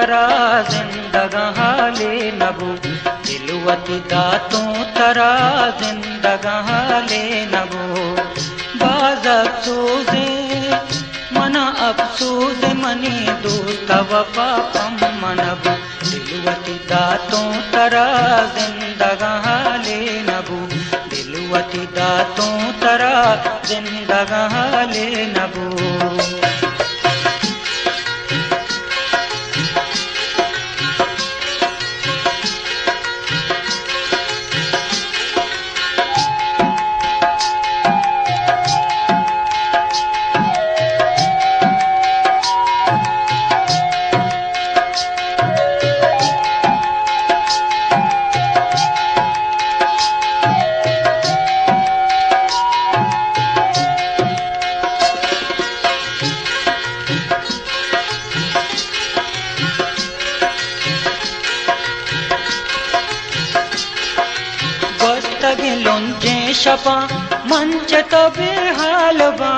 तरा जिंदगा हाले नबू दिलवती दातों तरा जिंदगा हाले नबू बाज अफसोसे मना अफसोस मनी दोस्त वफा पम मनबू दिलवती दातों तरा जिंदगा हाले नबू दिलवती दातों तरा जिंदगा हाले नबू तगे लोंजे शपा मंच तो बेहाल बा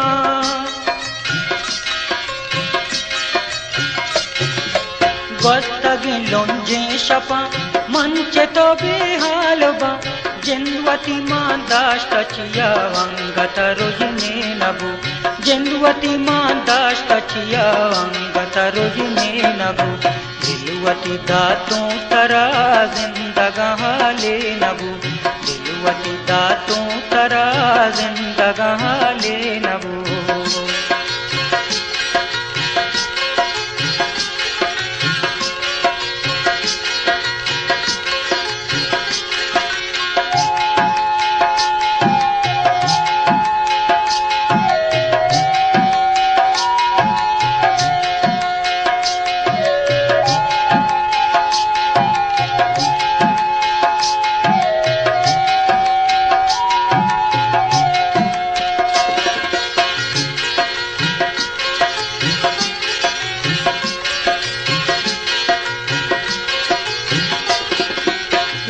तगे लोंजे शपा मंच तो बेहाल बा जिनवती मां दाश्त चिया अंगत रुजने नबू जिनवती मां दाश्त चिया अंगत रुजने नबू दिलवती दातों तरा जिंदगा हाले नबू दिलवती दातों तरा जिंदगा हाले नबू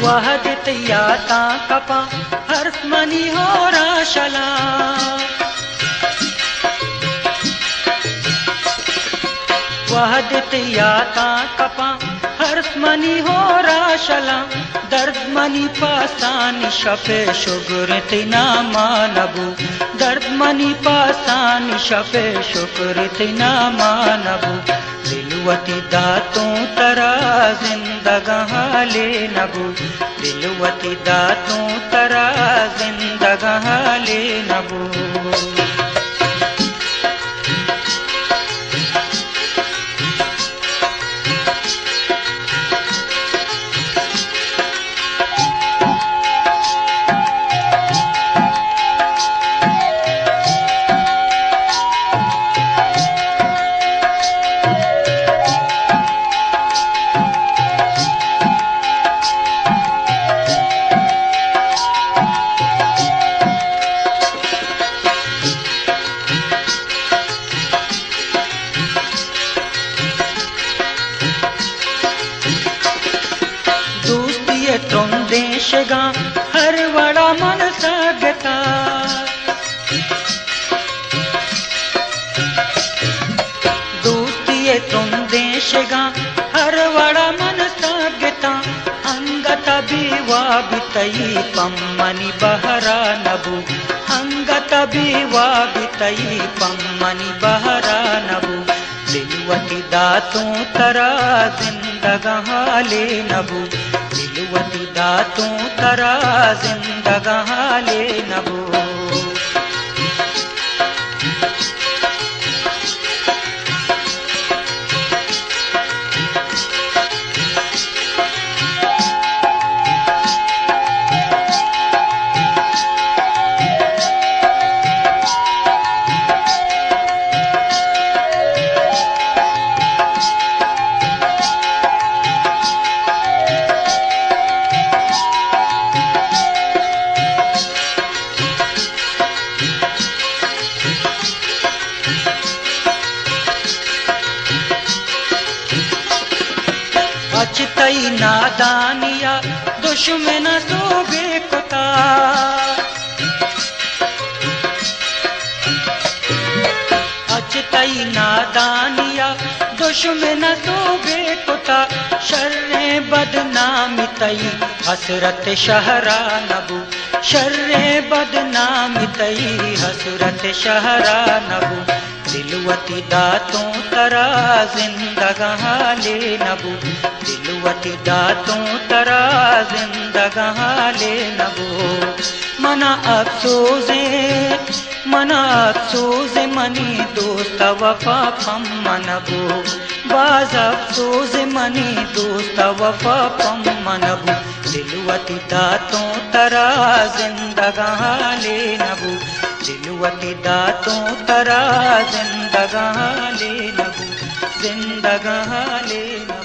वहदत याता कपा हर्फ मनी हो राशला वहदत याता कपा हर्फ मनी हो राशला दर्द मनी पासानी शफे शुक्र तिना मानबू दर्द मनी पासानी शफे शुक्र तिना मानबू दिलवती दातों तरा जिंदगा हाले नबू दिलवती दातों तरा जिंदगा हाले नबू देशगा हर वड़ा मन सागता दोस्तिये तुम देशगा हर वड़ा मन सागता अंगत बीवा बितई पम्मनी बहरा नबू अंगत बीवा बितई पम्मनी बहरा नबू दिलवती दातों तरा जिंदगा हाले नबू दिलवती दातों तरा जिंदगा हाले नबू अचतई नादानिया दुश्मन सोबे कुता अचतई नादानिया दुश्मन सोबे कुता बदनामी तई हसरत शहरा नबू, शर्रे बदनामी तई हसरत शहरा नबू। दिलवती दातों तरा जिंदगां ले नबू, दिलवती दातों तरा जिंदगां ले नबू। मना अफसोसे मनी दोस्त वफा पम मनबू, बाज अफसोसे मनी दोस्त वफा पम मनबू। दिलवती दातों तरा जिंदगां ले नबू, दिलवती दातों तरा जिंदगां ले नबू, जिंदगां ले नबू।